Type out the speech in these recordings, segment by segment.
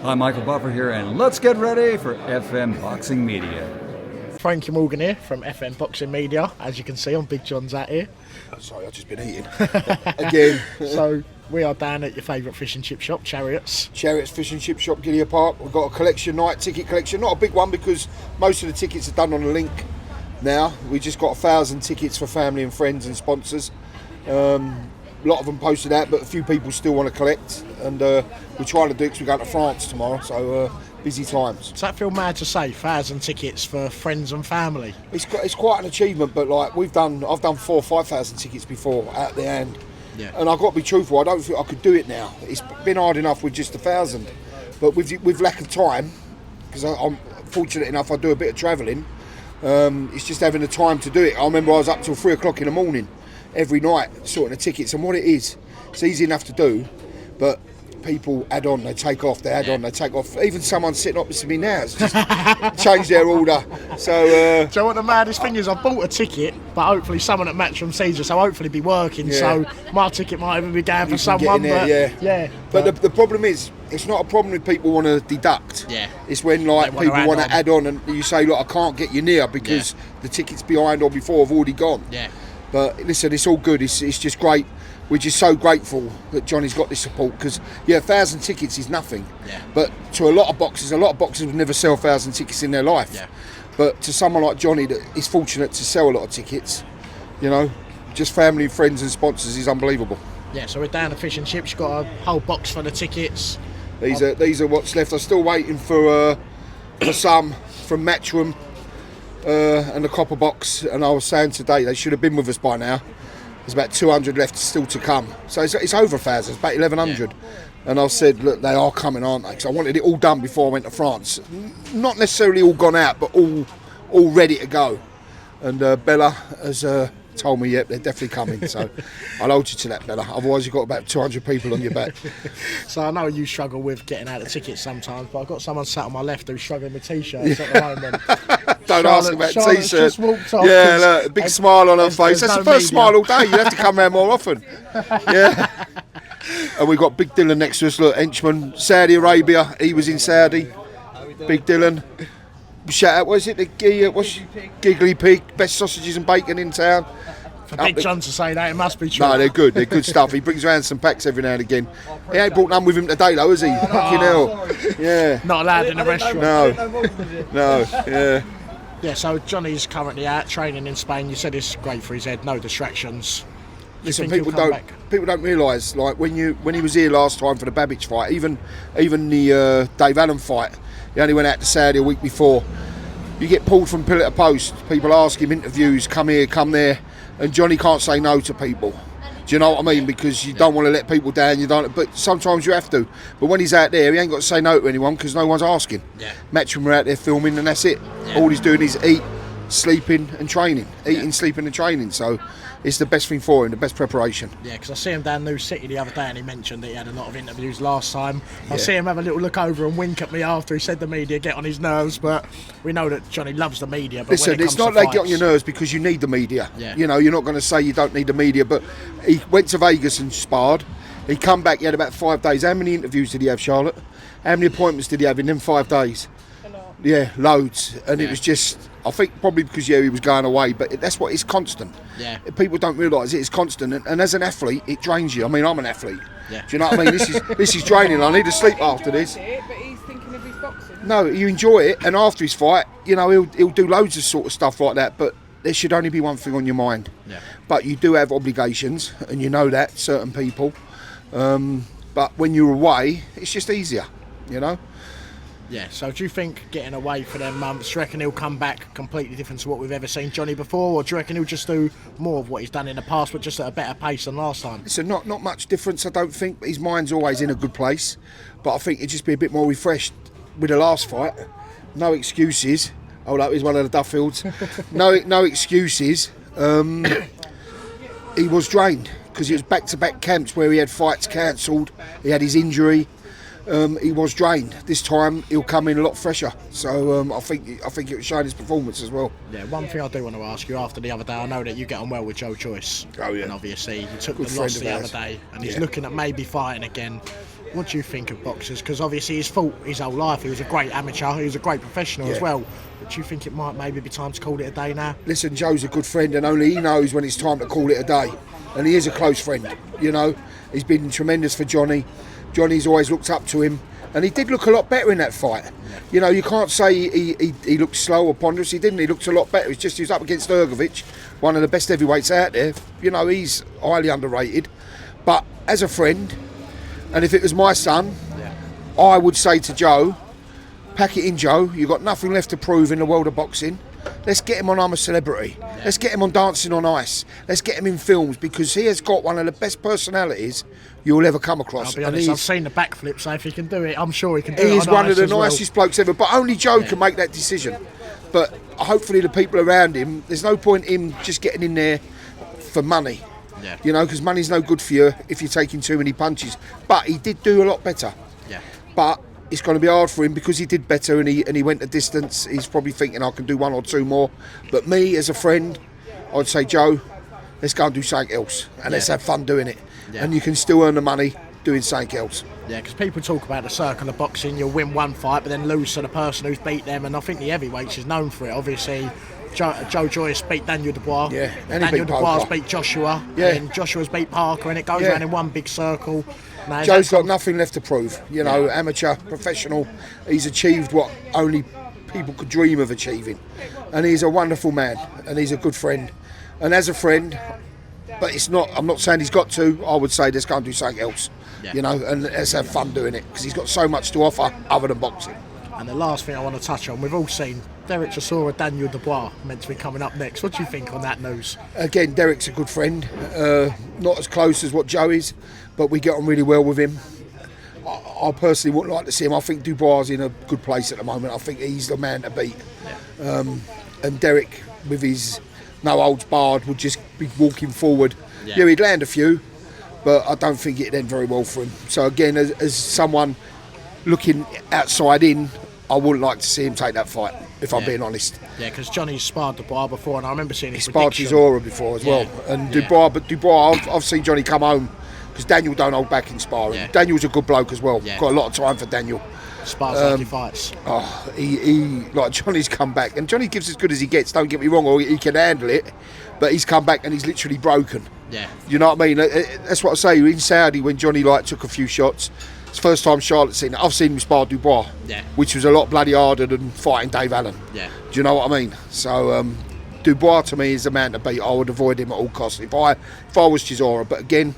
I'm Michael Buffer here, and let's get ready for FM Boxing Media. Frankie Morgan here from FM Boxing Media. As you can see, I'm Big John's out here. Sorry, I've just been eating. Again. So, we are down at your favourite fish and chip shop, Chariots. Chariots Fish and Chip Shop, Gidea Park. We've got a collection night, ticket collection. Not a big one because most of the tickets are done on a link now. We just got 1,000 tickets for family and friends and sponsors. A lot of them posted out, but a few people still want to collect. And we're trying to do it because we're going to France tomorrow. So, busy times. Does that feel mad to say, 1,000 tickets for friends and family? It's quite an achievement, but like I've done 4,000 or 5,000 tickets before out the hand. Yeah. And I've got to be truthful, I don't think I could do it now. It's been hard enough with just 1,000. But with lack of time, because I'm fortunate enough I do a bit of travelling, it's just having the time to do it. I remember I was up till 3 o'clock in the morning every night sorting the tickets. And what it is, it's easy enough to do, but people add on, they take off, they add on, they take off. Even someone sitting opposite me now has just changed their order. So, Do you know what the maddest thing is? I bought a ticket, but hopefully someone at Matchroom sees us, so hopefully be working. Yeah. So my ticket might even be going for someone. There, but yeah. But the problem is, it's not a problem with people want to deduct. Yeah. It's when like They wanna people want add to add on and you say, look, I can't get you near because the tickets behind or before have already gone. Yeah. But listen, it's all good. It's just great. We're just so grateful that Johnny's got this support because 1,000 tickets is nothing. Yeah. But to a lot of boxers would never sell 1,000 tickets in their life. Yeah. But to someone like Johnny that is fortunate to sell a lot of tickets, you know, just family, friends and sponsors is unbelievable. Yeah, so we're down at Fish and Chips. You've got a whole box full of tickets. These are what's left. I'm still waiting for some from Matchroom and the Copper Box. And I was saying today they should have been with us by now. There's about 200 left still to come. So it's over 1,000, it's about 1,100. Yeah. And I said, look, they are coming, aren't they? Because I wanted it all done before I went to France. Not necessarily all gone out, but all ready to go. And Bella has told me, yep, they're definitely coming. So I'll hold you to that, Bella. Otherwise you've got about 200 people on your back. So I know you struggle with getting out of tickets sometimes, but I've got someone sat on my left who's struggling with T-shirts at the moment. Don't ask about Charlotte's T-shirts. just walked off. Yeah, look, a big smile on her face. That's the first smile all day. You have to come round more often. Yeah. And we've got Big Dylan next to us. Look, henchman, Saudi Arabia. He was in Saudi. Big Dylan. Shout out, what is it? Giggly Pig. Best sausages and bacon in town. For Big John to say that, it must be true. No, they're good. They're good stuff. He brings around some packs every now and again. He ain't brought none with him today, though, has he? Fucking hell. Yeah. Not allowed in a restaurant. No. Yeah. Yeah, so Johnny's currently out training in Spain. You said it's great for his head, no distractions. Listen, people don't realise, like when he was here last time for the Babbage fight, even the Dave Allen fight, he only went out to Saudi a week before. You get pulled from pillar to post. People ask him interviews, come here, come there, and Johnny can't say no to people. Do you know what I mean? Because you don't want to let people down. You don't, but sometimes you have to. But when he's out there, he ain't got to say no to anyone because no one's asking. Yeah. Matchroom are out there filming, and that's it. Yeah. All he's doing is eat, sleeping, and training. Eating, sleeping, and training. So it's the best thing for him, the best preparation. Yeah, because I see him down New City the other day, and he mentioned that he had a lot of interviews last time. I see him have a little look over and wink at me after he said the media get on his nerves, but we know that Johnny loves the media. But listen, it's not they get on your nerves because you need the media. Yeah. You know, you're not going to say you don't need the media, but he went to Vegas and sparred. He come back, he had about 5 days. How many interviews did he have, Charlotte? How many appointments did he have in them 5 days? Yeah, loads. And it was just, I think probably because he was going away, but that's what it's constant. Yeah. People don't realise it's constant, and as an athlete, it drains you. I mean, I'm an athlete. Yeah. Do you know what I mean? This is draining. I need to sleep after this. But he's thinking of his boxing. No, you enjoy it, and after his fight, you know, he'll do loads of sort of stuff like that, but there should only be one thing on your mind. Yeah. But you do have obligations, and you know that, certain people. But when you're away, it's just easier, you know? Yeah, so do you think getting away for them months, do you reckon he'll come back completely different to what we've ever seen Johnny before, or do you reckon he'll just do more of what he's done in the past, but just at a better pace than last time? So not much difference, I don't think, but his mind's always in a good place. But I think he'd just be a bit more refreshed with the last fight. No excuses. Oh, that was one of the Duffields. No excuses. He was drained because it was back-to-back camps where he had fights cancelled. He had his injury. He was drained. This time he'll come in a lot fresher. So I think it was showing his performance as well. Yeah, one thing I do want to ask you after the other day, I know that you get on well with Joe Joyce. Oh yeah. And obviously you took Good the loss friend the of other ours. day, and he's looking at maybe fighting again. What do you think of boxers? Because obviously he's fought his whole life. He was a great amateur. He was a great professional as well. But do you think it might maybe be time to call it a day now? Listen, Joe's a good friend, and only he knows when it's time to call it a day. And he is a close friend, you know. He's been tremendous for Johnny. Johnny's always looked up to him. And he did look a lot better in that fight. You know, you can't say he looked slow or ponderous. He didn't. He looked a lot better. It's just he was up against Ergovic, one of the best heavyweights out there. You know, he's highly underrated. But as a friend, and if it was my son, I would say to Joe, pack it in, Joe. You've got nothing left to prove in the world of boxing. Let's get him on I'm a Celebrity. Let's get him on Dancing on Ice. Let's get him in films, because he has got one of the best personalities you'll ever come across. I'll be honest, I've seen the backflip, so if he can do it, I'm sure he can do it. He is one of the well. nicest blokes ever, but only Joe can make that decision. But hopefully the people around him, there's no point in just getting in there for money. Yeah. You know, because money's no good for you if you're taking too many punches. But he did do a lot better. Yeah. But it's going to be hard for him because he did better and he went a distance. He's probably thinking I can do one or two more. But me, as a friend, I'd say, Joe, let's go and do something else. And let's have fun doing it. Yeah. And you can still earn the money doing something else. Yeah, because people talk about the circle of boxing. You'll win one fight, but then lose to the person who's beat them. And I think the heavyweights is known for it. Obviously, Joe Joyce beat Daniel Dubois. Yeah, and Daniel beat Dubois Parker. beat Joshua. Yeah. And Joshua's beat Parker, and it goes around in one big circle. Now, Joe's got nothing left to prove. You know, amateur, professional. He's achieved what only people could dream of achieving. And he's a wonderful man, and he's a good friend. And as a friend, but it's not, I'm not saying he's got to, I would say let's go and do something else. Yeah. You know, and let's have fun doing it, because he's got so much to offer other than boxing. And the last thing I want to touch on, we've all seen Derek Chisora, Daniel Dubois meant to be coming up next. What do you think on that news? Again, Derek's a good friend, not as close as what Joe is, but we get on really well with him. I personally wouldn't like to see him. I think Dubois is in a good place at the moment. I think he's the man to beat. Yeah. And Derek, with his no holds barred, would just be walking forward. Yeah, he'd land a few, but I don't think it'd end very well for him. So again, as someone looking outside in, I wouldn't like to see him take that fight, if I'm being honest. Yeah, because Johnny's sparred Dubois before, and I remember seeing his sparred Chisora before as well. And Dubois, but Dubois, I've seen Johnny come home, because Daniel don't hold back in sparring. Yeah. Daniel's a good bloke as well. Yeah. Got a lot of time for Daniel. Spars like he fights. Oh, he like Johnny's come back, and Johnny gives as good as he gets. Don't get me wrong, or he can handle it, but he's come back and he's literally broken. Yeah, you know what I mean. That's what I say. In Saudi, when Johnny took a few shots, it's the first time Charlotte's seen it. I've seen him spar Dubois, which was a lot bloody harder than fighting Dave Allen. Yeah, do you know what I mean? So Dubois to me is the man to beat. I would avoid him at all costs if I was Chisora, but again,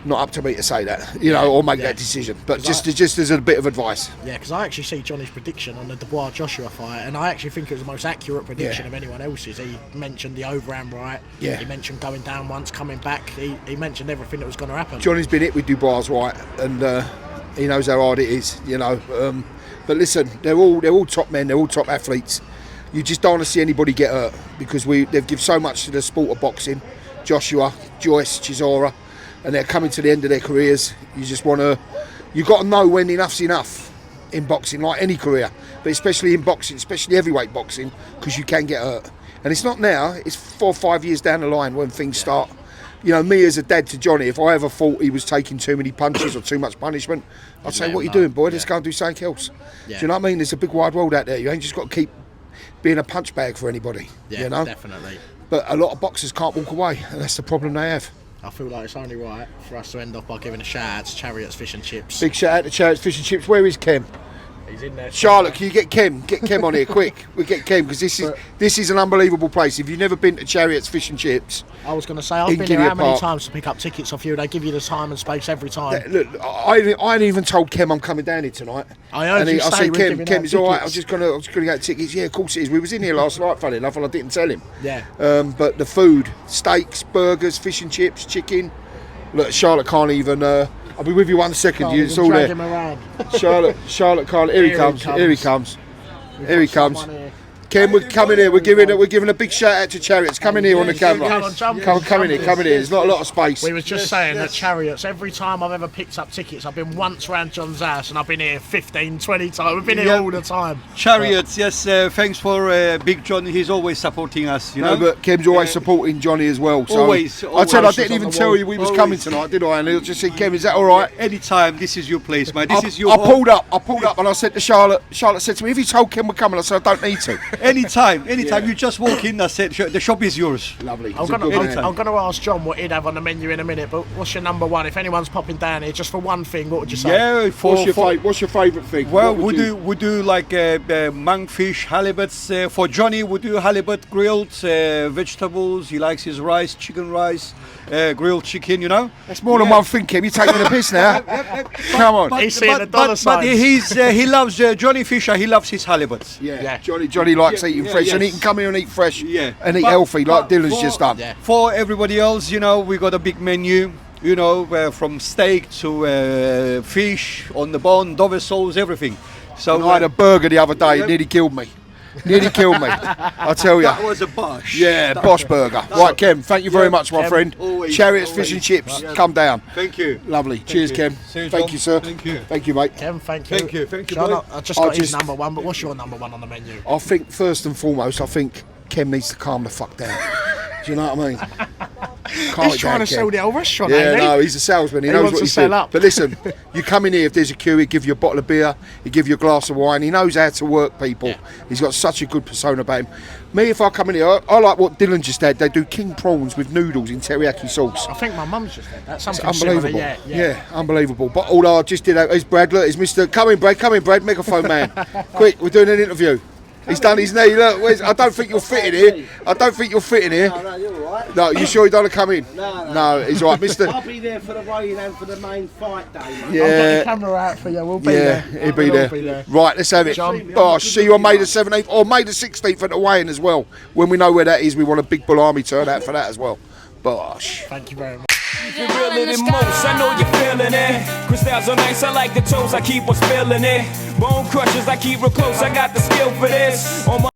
not up to me to say that, you know, or make that decision. But just as a bit of advice. Yeah, because I actually see Johnny's prediction on the Dubois-Joshua fight, and I actually think it was the most accurate prediction of anyone else's. He mentioned the overhand right. Yeah. He mentioned going down once, coming back. He mentioned everything that was going to happen. Johnny's been hit with Dubois right, and he knows how hard it is, you know. But listen, they're all top men. They're all top athletes. You just don't want to see anybody get hurt, because they've given so much to the sport of boxing. Joshua, Joyce, Chisora. And they're coming to the end of their careers. You got to know when enough's enough in boxing, like any career, but especially in boxing, especially heavyweight boxing, because you can get hurt. And it's not now, it's 4 or 5 years down the line when things start. You know, me as a dad to Johnny, if I ever thought he was taking too many punches or too much punishment, I'd say, what are you doing, boy? Let's go and do something else. Yeah. Do you know what I mean? There's a big wide world out there. You ain't just got to keep being a punch bag for anybody. Yeah, you know? Definitely. But a lot of boxers can't walk away, and that's the problem they have. I feel like it's only right for us to end off by giving a shout out to Chariots Fish and Chips. Big shout out to Chariots Fish and Chips. Where is Kem? He's in there. Charlotte, can you get Kem? Get Kem on here quick. We get Kem, because this is an unbelievable place. If you've never been to Chariots Fish and Chips, I was going to say, I've been here how many times to pick up tickets off you? They give you the time and space every time. Look, I ain't even told Kem I'm coming down here tonight. I heard you say I said, Kem, it's all right. I'm tickets. just gonna get tickets. Yeah, of course it is. We was in here last night, funny enough, and I didn't tell him. Yeah. But the food, steaks, burgers, fish and chips, chicken. Look, Charlotte can't even. I'll be with you 1 second. It's all there. Charlotte can't. Here he comes. Here he comes. Ken, we're coming here. We're giving a big shout out to Chariots. Come in here on the camera. Come in here. There's not a lot of space. We was just saying that Chariots, every time I've ever picked up tickets, I've been once round John's house and I've been here 15, 20 times. We've been here all the time. Chariots, yes, thanks for Big John. He's always supporting us, you know. No, but Ken's always supporting Johnny as well. So Always. I didn't even tell you we was coming tonight, did I? And I just said, Ken, is that all right? Anytime, this is your place, mate. This is your I home. pulled up and I said to Charlotte. Charlotte said to me, "Have you told Ken we're coming?" I said, "I don't need to." Anytime. You just walk in, I said, the shop is yours. Lovely. I'm going to ask John what he'd have on the menu in a minute, but what's your number one? If anyone's popping down here just for one thing, what would you say? Yeah, What's your favourite thing? Well, we do like monkfish, halibuts. For Johnny, we do halibut grilled, vegetables. He likes his rice, chicken rice, grilled chicken. You know. That's more than one thing, Kim. You're taking the piss now. Come on. He's seeing the dollar But signs. he loves Johnny Fisher. He loves his halibuts. Yeah. Johnny likes eating fresh, and he can come here and eat fresh and eat healthy, like Dylan's just done. Yeah. For everybody else, you know, we got a big menu. You know, from steak to fish on the bone, Dover soles, everything. So I had a burger the other day. It nearly killed me. I tell you. That was a bosh. Yeah, Bosch Burger. Right, Kem, thank you very much, my friend. Always, Chariots, always. fish and chips, come down. Thank you. Lovely. Cheers, you. Kem. See you, Thank John. you, sir. Thank you. mate. Ken, thank you. Thank you, John, boy. I just I'll got his just- number one, but what's your number one on the menu? I think, first and foremost, Kem needs to calm the fuck down. Do you know what I mean? Calm He's it trying down, to Kem. sell the whole restaurant, Yeah, ain't he? no, he's a salesman. He He knows wants what to he's sell doing. up. But listen, you come in here, if there's a queue, he give you a bottle of beer, he give you a glass of wine. He knows how to work people. Yeah. He's got such a good persona about him. Me, if I come in here, I like what Dylan just had. They do king prawns with noodles in teriyaki sauce. I think my mum's just said that. It's Something unbelievable. similar, yeah. Unbelievable. But although I just did that, is Brad, look, is Mr. Come in, Brad, megaphone man. Quick, we're doing an interview. He's done his knee. Look, I don't think you'll fit in here. No, you're all right. No, you sure you don't want to come in? No, he's all right, Mr. I'll be there for the weigh-in and for the main fight day, mate. I'll get the Yeah, camera out for you. We'll be yeah, there. he'll be We'll there. Right, let's have it. John. Oh, see you on May the 17th or May the 16th at the weigh-in as well. When we know where that is, we want a big bull army turnout for that as well. Bosh. Thank you very much. You realer than most, I know you're feeling it. Crystals are nice, I like the toes, I keep on spilling it. Bone crushers, I keep real close, I got the skill for this. On my